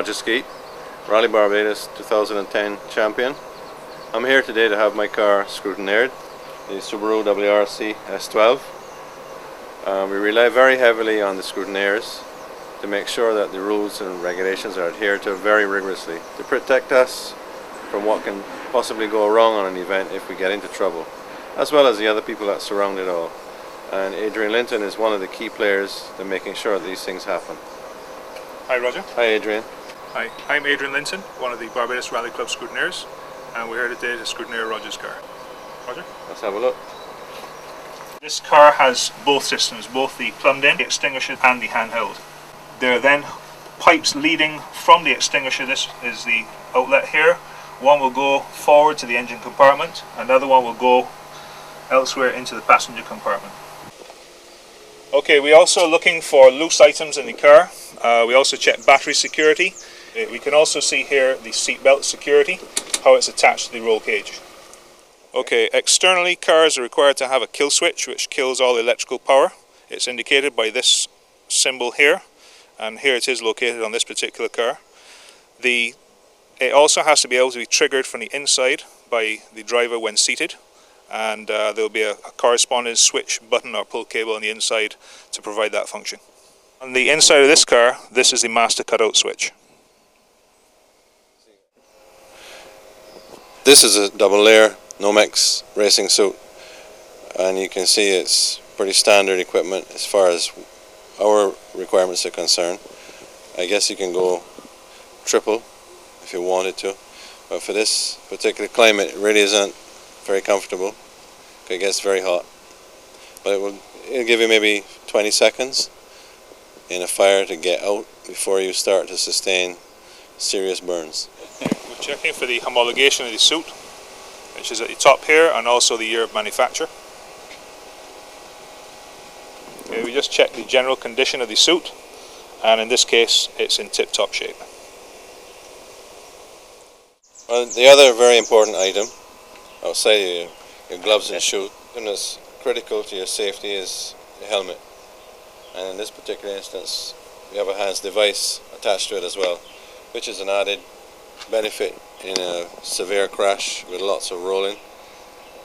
Roger Skeete, Rally Barbados 2010 champion. I'm here today to have my car scrutineered, the Subaru WRC S12. We rely very heavily on the scrutineers to make sure that the rules and regulations are adhered to very rigorously to protect us from what can possibly go wrong on an event if we get into trouble, as well as the other people that surround it all. And Adrian Linton is one of the key players in making sure that these things happen. Hi Roger. Hi Adrian. Hi, I'm Adrian Linton, one of the Barbados Rally Club scrutineers, and we're here today to scrutineer Roger's car. Roger? Let's have a look. This car has both systems, both the plumbed in, the extinguisher and the handheld. There are then pipes leading from the extinguisher. This is the outlet here. One will go forward to the engine compartment, another one will go elsewhere into the passenger compartment. Okay, we're also looking for loose items in the car. We also check battery security. We can also see here the seatbelt security, how it's attached to the roll cage. Okay, externally cars are required to have a kill switch which kills all electrical power. It's indicated by this symbol here, and here it is located on this particular car. It also has to be able to be triggered from the inside by the driver when seated, and there will be a corresponding switch button or pull cable on the inside to provide that function. On the inside of this car, this is the master cutout switch. This is a double layer Nomex racing suit, and you can see it's pretty standard equipment as far as our requirements are concerned. I guess you can go triple if you wanted to, but for this particular climate it really isn't very comfortable. It gets very hot, but it'll give you maybe 20 seconds in a fire to get out before you start to sustain serious burns. We're checking for the homologation of the suit, which is at the top here, and also the year of manufacture. Okay, we just check the general condition of the suit, and in this case it's in tip-top shape. Well, the other very important item outside your gloves and shoes, and that's critical to your safety, is the helmet. And in this particular instance we have a HANS device attached to it as well, which is an added benefit in a severe crash with lots of rolling.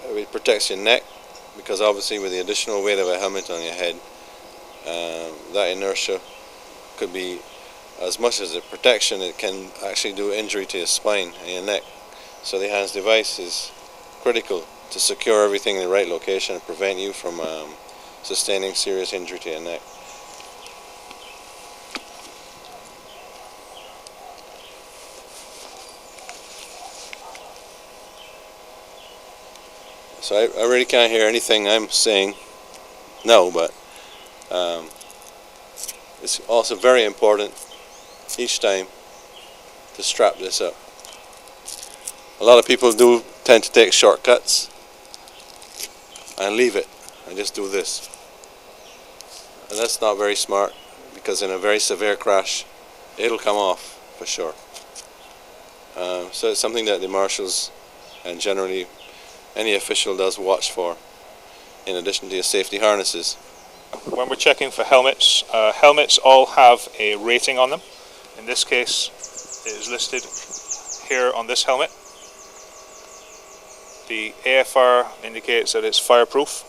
It protects your neck because obviously with the additional weight of a helmet on your head, that inertia could be, as much as a protection, it can actually do injury to your spine and your neck. So the HANS device is critical to secure everything in the right location and prevent you from sustaining serious injury to your neck. So I really can't hear anything I'm saying now, but it's also very important each time to strap this up. A lot of people do tend to take shortcuts and leave it and just do this, and that's not very smart, because in a very severe crash it'll come off for sure. So it's something that the marshals and generally any official does watch for, in addition to your safety harnesses. When we're checking for helmets, helmets all have a rating on them. In this case it is listed here on this helmet. The AFR indicates that it's fireproof.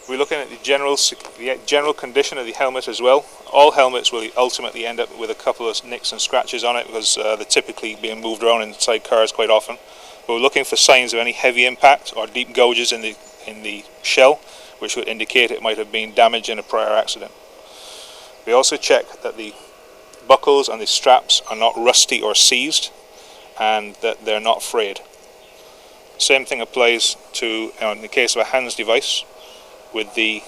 We're looking at the general condition of the helmet as well. All helmets will ultimately end up with a couple of nicks and scratches on it because they're typically being moved around inside cars quite often. But we're looking for signs of any heavy impact or deep gouges in the shell, which would indicate it might have been damaged in a prior accident. We also check that the buckles and the straps are not rusty or seized, and that they're not frayed. Same thing applies to, in the case of a HANS device, with the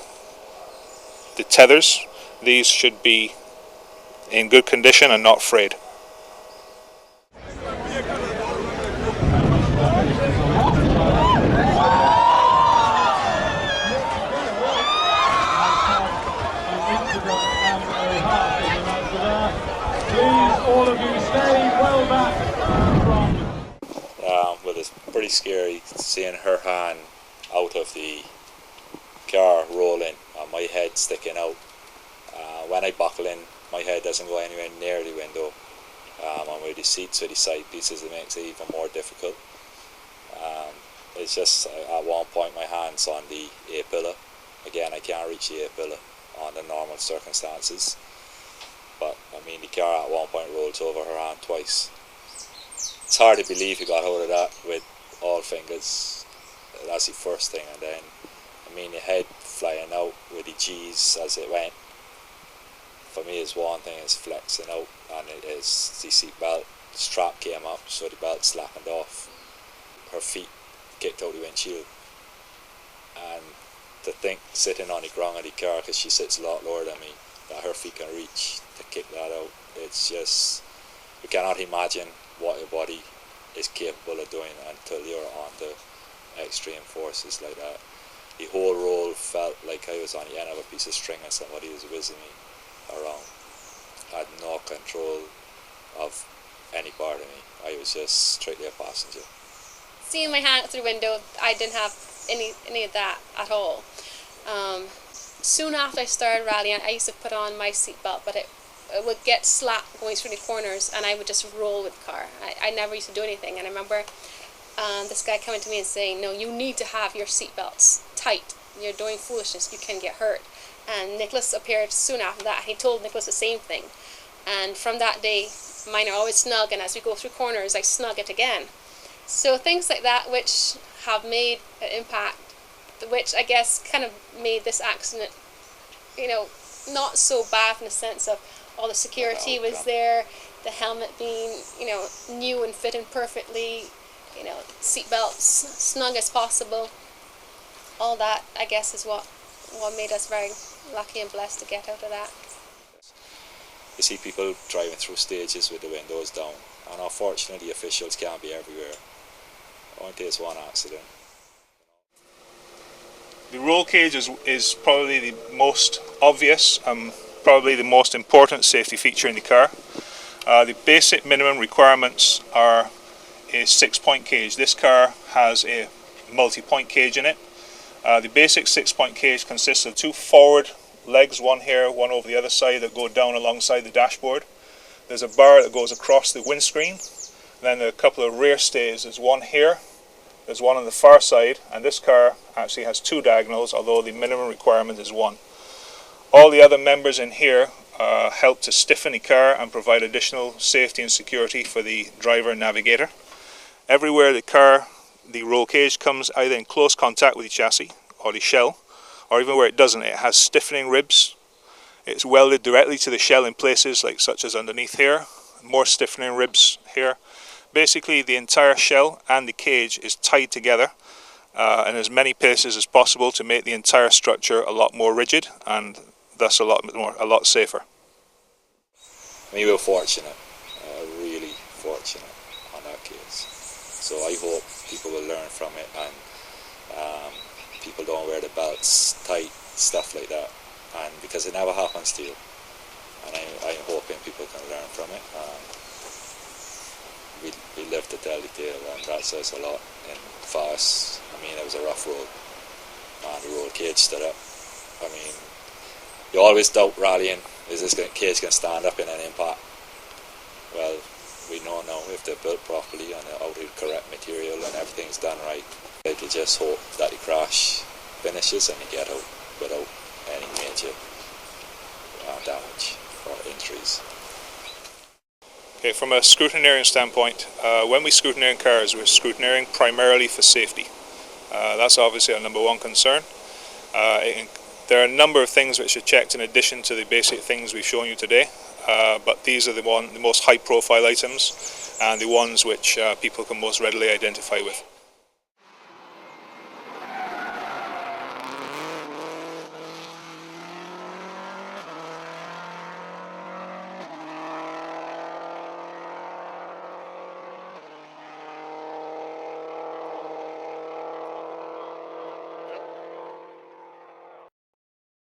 tethers. These should be in good condition and not frayed. All of you stay well back from... Well, it's pretty scary seeing her hand out of the car rolling and my head sticking out. When I buckle in my head doesn't go anywhere near the window. And with the seats with the side pieces, it makes it even more difficult. It's just at one point my hand's on the A-pillar. Again, I can't reach the A-pillar under normal circumstances. But I mean, the car at one point rolls over her hand twice. It's hard to believe you got hold of that with all fingers. That's the first thing, and then I mean, the head flying out with the G's as it went. For me, is one thing is flexing out, and it is the seat belt strap came up, so the belt slackened off. Her feet kicked out the windshield, and to think sitting on the ground of the car, because she sits a lot lower than me, that her feet can reach to kick that out. It's just, you cannot imagine what your body is capable of doing until you're under extreme forces like that. The whole roll felt like I was on the end of a piece of string and somebody was whizzing me around. I had no control of any part of me. I was just strictly a passenger. Seeing my hand through the window, I didn't have any of that at all. Soon after I started rallying, I used to put on my seatbelt, but it would get slack going through the corners, and I would just roll with the car. I never used to do anything, and I remember this guy coming to me and saying, "No, you need to have your seatbelts tight. You're doing foolishness. You can get hurt." And Nicholas appeared soon after that. He told Nicholas the same thing, and from that day, mine are always snug, and as we go through corners, I snug it again. So things like that, which have made an impact, which I guess kind of made this accident, you know, not so bad in the sense of all the security was there, the helmet being, you know, new and fitting perfectly, you know, seatbelts snug as possible. All that, I guess, is what made us very lucky and blessed to get out of that. You see people driving through stages with the windows down, and unfortunately officials can't be everywhere. Only takes one accident. The roll cage is probably the most obvious and probably the most important safety feature in the car. The basic minimum requirements are a 6-point cage. This car has a multi-point cage in it. The basic 6-point cage consists of 2 forward legs, one here, one over the other side, that go down alongside the dashboard. There's a bar that goes across the windscreen. Then there are a couple of rear stays. There's one here, there's one on the far side, and this car actually has 2 diagonals, although the minimum requirement is 1. All the other members in here help to stiffen the car and provide additional safety and security for the driver and navigator. Everywhere the roll cage comes either in close contact with the chassis or the shell, or even where it doesn't, it has stiffening ribs. It's welded directly to the shell in places like such as underneath here, more stiffening ribs here. Basically the entire shell and the cage is tied together in as many places as possible to make the entire structure a lot more rigid and thus a lot safer. We were fortunate, really fortunate on that case. So I hope people will learn from it, and people don't wear the belts tight, stuff like that, and because it never happens to you. And I'm hoping people can learn from it. We live to tell the tale, and that says a lot. And for us, I mean, it was a rough road, and the roll cage stood up. I mean, you always doubt rallying, is this cage going to stand up in an impact? Well, we know now if they're built properly and they're out of the correct material and everything's done right. I could just hope that the crash finishes and you get out without any major damage or injuries. Okay, from a scrutineering standpoint, when we scrutineer cars, we're scrutineering primarily for safety. That's obviously our number one concern. There are a number of things which are checked in addition to the basic things we've shown you today, but these are the most high-profile items and the ones which people can most readily identify with.